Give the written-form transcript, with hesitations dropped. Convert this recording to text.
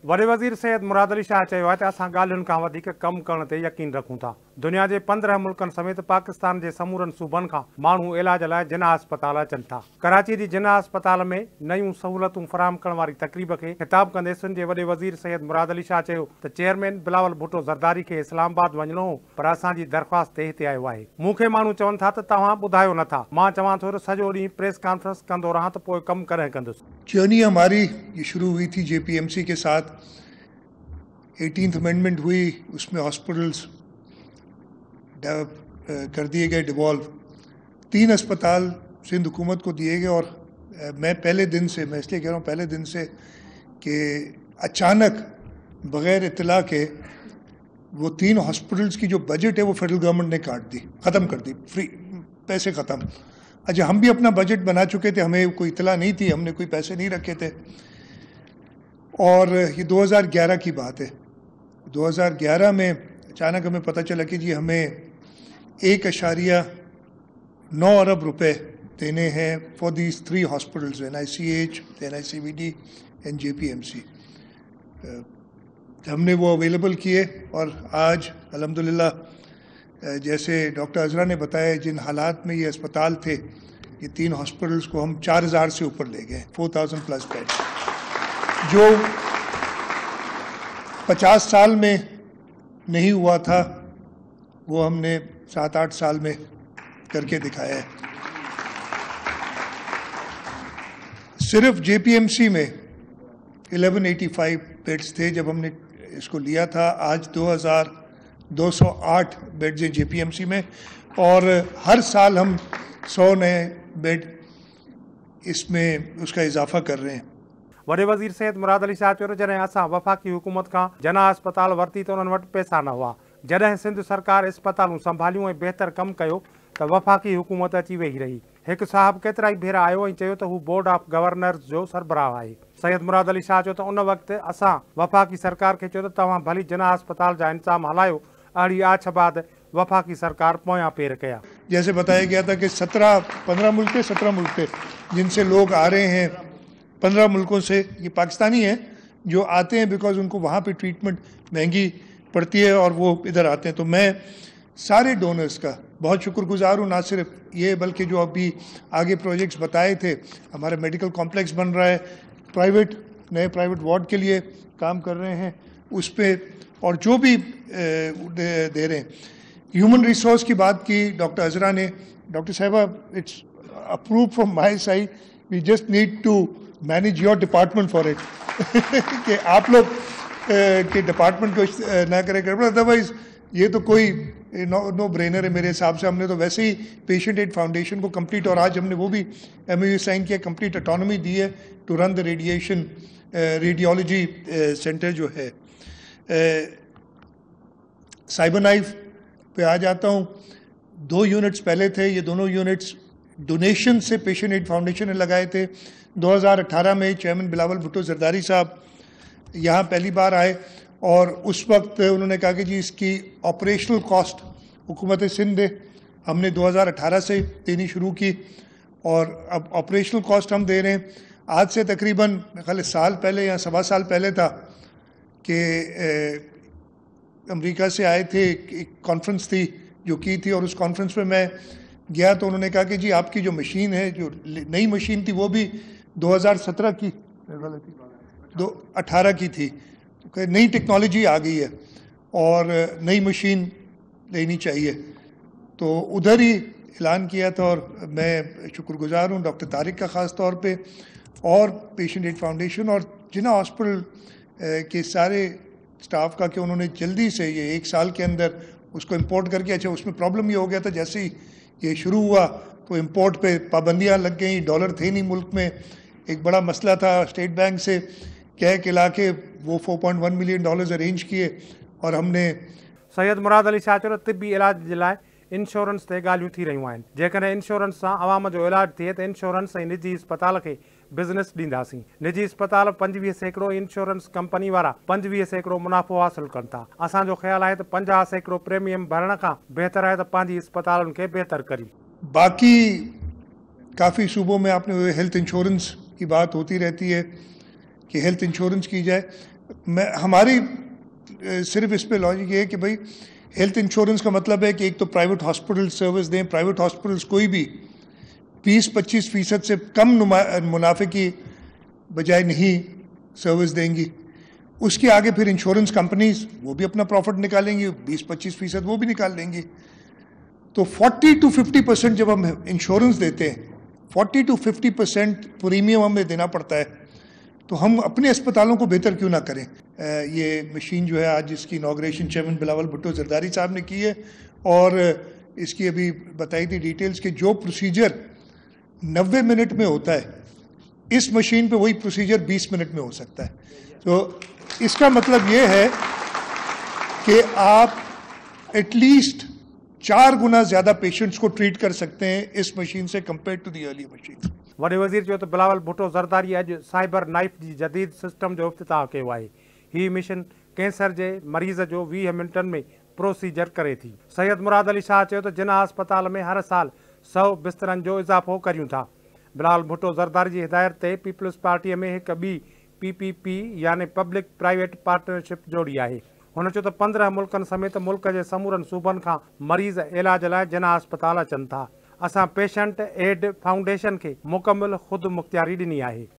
वॾे वज़ीर सैयद मुराद अली शाह चयो आहे त असां ॻाल्हियुनि खां वधीक कमु करण ते यकीन रखूं था। दुनिया जे 15 मुल्कनि समेत पाकिस्तान जे समूरनि सूबनि खां माण्हू इलाज लाइ जिन्ना अस्पताल अचनि था। कराची जी जिन्ना अस्पताल में नयूं सहूलतूं फराहम करण वारी तक़रीब खे ख़िताब कंदे सिंध जे वॾे वज़ीर सैयद मुराद अली शाह चयो त चेयरमैन बिलावल भुट्टो ज़रदारी खे इस्लामाबाद वञणो हो, पर असांजी दरख़्वास्त ते हिते आयो आहे। मूंखे माण्हू चवनि था त तव्हां ॿुधायो नथा। मां चवां थो त सॼो ॾींहुं प्रेस कॉन्फ्रेंस कंदो रहां त पोइ कमु कॾहिं कंदुसि। जर्नी हमारी ये शुरू हुई थी JPMC के साथ। 18th अमेंडमेंट हुई, उसमें हॉस्पिटल्स कर दिए गए डिवॉल्व। 3 अस्पताल सिंध हुकूमत को दिए गए और मैं पहले दिन से, मैं इसलिए कह रहा हूँ पहले दिन से, कि अचानक बग़ैर इत्तला के वो 3 हॉस्पिटल्स की जो बजट है वो फेडरल गवर्नमेंट ने काट दी, ख़त्म कर दी, फ्री पैसे ख़त्म। अच्छा, हम भी अपना बजट बना चुके थे, हमें कोई इत्तला नहीं थी, हमने कोई पैसे नहीं रखे थे। और ये 2011 की बात है। 2011 में अचानक हमें पता चला कि जी हमें 1.9 अरब रुपए देने हैं for these 3 hospitals, NICH, NICVD and JPMC। हमने वो अवेलेबल किए और आज अल्हम्दुलिल्लाह जैसे डॉक्टर अजरा ने बताया, जिन हालात में ये अस्पताल थे, ये 3 हॉस्पिटल्स को हम 4000 से ऊपर ले गए, 4000 प्लस बेड, जो 50 साल में नहीं हुआ था, वो हमने 7-8 साल में करके दिखाया है। सिर्फ JPMC में 1185 बेड्स थे जब हमने इसको लिया था। आज 2208 बेड्स हैं JPMC में, और हर साल हम 100 नए बेड इसमें उसका इजाफा कर रहे हैं। वॾे वज़ीर सैयद मुराद अली शाह चयो जॾहिं असां वफ़ाक़ी हुकूमत खां जना अस्पताल वरिती त उन्हनि वटि पैसा न हुआ। जॾहिं सिंध सरकार अस्पतालूं संभालियूं ऐं बहितर कमु कयो त वफ़ाक़ी हुकूमत अची वेही रही। हिकु साहिबु केतिरा ई भेरा आयो ऐं चयो त हू बोर्ड ऑफ गवर्नर्स जो सरबराह आहे। सैयद मुराद अली शाह चयो त उन वक़्तु असां वफ़ाक़ी सरकार खे चयो त तव्हां भली जना अस्पताल जा इंतज़ाम हलायो। अहिड़ी आछ बाद वफ़ाक़ी सरकार पोयां पेर कया। जैसे बताया गया था कि 17 मुल्क थे जिनसे लोग आ रहे हैं, 15 मुल्कों से ये पाकिस्तानी हैं जो आते हैं बिकॉज उनको वहाँ पे ट्रीटमेंट महंगी पड़ती है और वो इधर आते हैं। तो मैं सारे डोनर्स का बहुत शुक्रगुजार हूँ, ना सिर्फ ये बल्कि जो अभी आगे प्रोजेक्ट्स बताए थे, हमारा मेडिकल कॉम्प्लेक्स बन रहा है, नए प्राइवेट वार्ड के लिए काम कर रहे हैं उस पर, और जो भी दे रहे हैं। ह्यूमन रिसोर्स की बात की डॉक्टर अजरा ने। डॉक्टर साहिबा, it's approve from my side, we just need to manage your department for it कि आप लोग के डिपार्टमेंट को ना करें गड़बड़, अदरवाइज ये तो कोई नो ब्रेनर है मेरे हिसाब से। हमने तो वैसे ही पेशेंट एड फाउंडेशन को कंप्लीट, और आज हमने वो भी MOU साइन किया, कंप्लीट ऑटोनॉमी दी है to run the radiology centre जो है। साइबर नाइफ पे आ जाता हूँ। 2 यूनिट्स पहले थे, ये दोनों यूनिट्स डोनेशन से पेशेंट एड फाउंडेशन ने लगाए थे। 2018 में चेयरमैन बिलावल भुट्टो ज़रदारी साहब यहाँ पहली बार आए और उस वक्त उन्होंने कहा कि जी इसकी ऑपरेशनल कॉस्ट हुकूमत सिंध दे। हमने 2018 से देनी शुरू की और अब ऑपरेशनल कॉस्ट हम दे रहे हैं। आज से तकरीबन ख्याल साल पहले या 1.25 साल पहले था कि अमेरिका से आए थे, एक कॉन्फ्रेंस थी जो की थी, और उस कॉन्फ्रेंस में मैं गया तो उन्होंने कहा कि जी आपकी जो मशीन है, जो नई मशीन थी वो भी 2017 की 2018 की थी, तो नई टेक्नोलॉजी आ गई है और नई मशीन लेनी चाहिए। तो उधर ही ऐलान किया था और मैं शुक्रगुजार हूँ डॉक्टर तारिक का ख़ास तौर पे और पेशेंट एड फाउंडेशन और जिन्ना हॉस्पिटल के सारे स्टाफ का कि उन्होंने जल्दी से ये 1 साल के अंदर उसको इंपोर्ट करके। अच्छा, उसमें प्रॉब्लम ये हो गया था, जैसे ही ये शुरू हुआ तो इंपोर्ट पे पाबंदियां लग गई, डॉलर थे नहीं मुल्क में, एक बड़ा मसला था। स्टेट बैंक से कह के ला के वो $4.1 मिलियन अरेंज किए और हमने। सैयद मुराद अली शाह चयो तिबी इलाज जे लाइ इंश्योरेंस ते ॻाल्हियूं थी रहियूं आहिनि। जेकॾहिं इंश्योरेंस सां आवाम जो इलाज थिए त इंश्योरेंस ऐं निजी अस्पताल खे बिज़नेस ॾींदासीं। निजी अस्पताल 25% इंश्योरेंस कंपनी वारा 25% मुनाफ़ो हासिल कनि था। असांजो ख़्यालु आहे त 50% प्रीमियम भरण खां बहितर आहे त पंहिंजी अस्पतालुनि खे बहितर करियूं। बाकी काफ़ी सूबों में आपने हेल्थ इंश्योरेंस की बात होती रहती है कि हेल्थ इंश्योरेंस की जाए। हमारी सिर्फ इस पे लॉजिक ये है कि भाई हेल्थ इंश्योरेंस का मतलब है कि एक तो प्राइवेट हॉस्पिटल सर्विस दें, प्राइवेट हॉस्पिटल्स कोई भी 20-25% से कम मुनाफे की बजाय नहीं सर्विस देंगी। उसके आगे फिर इंश्योरेंस कंपनीज वो भी अपना प्रॉफिट निकालेंगी, 20-25% वो भी निकाल लेंगी। तो 40-50% जब हम इंश्योरेंस देते हैं, 40-50% प्रीमियम हमें देना पड़ता है, तो हम अपने अस्पतालों को बेहतर क्यों ना करें। ये मशीन जो है आज इसकी इनॉग्रेशन चेयरमैन बिलावल भुट्टो जरदारी साहब ने की है, और इसकी अभी बताई थी डिटेल्स कि जो प्रोसीजर 90 मिनट में होता है, इस मशीन पे वही प्रोसीजर 20 मिनट में हो सकता है। तो इसका मतलब ये है कि आप एटलीस्ट 4 गुना ज़्यादा पेशेंट्स को ट्रीट कर सकते हैं इस मशीन से compare to the early machine. वॾे वज़ीर चयो त बिलावल भुट्टो ज़रदारी अॼु साइबर नाइफ जी जदीद सिस्टम जो इफ़्तिताह कयो आहे। हीअ मिशन कैंसर जे मरीज़ जो 20 मिनटन में प्रोसीजर करे थी। सैयद मुराद अली शाह चयो त जिना अस्पताल में हर साल 100 बिस्तरनि जो इज़ाफ़ो करियूं था। बिलावल भुट्टो ज़रदारी जी हिदायत ते पीपल्स पार्टीअ में हिकु ॿी PPP यानी पब्लिक प्राइवेट पार्टनरशिप जोड़ी आहे। हुन चयो त 15 मुल्कनि समेत मुल्क जे समूरनि सूबनि खां मरीज़ इलाज लाइ जिना अस्पताल अचनि था। असां पेशेंट एड फाउंडेशन खे मुकमिल ख़ुदि मुख़्तियारी ॾिनी आहे।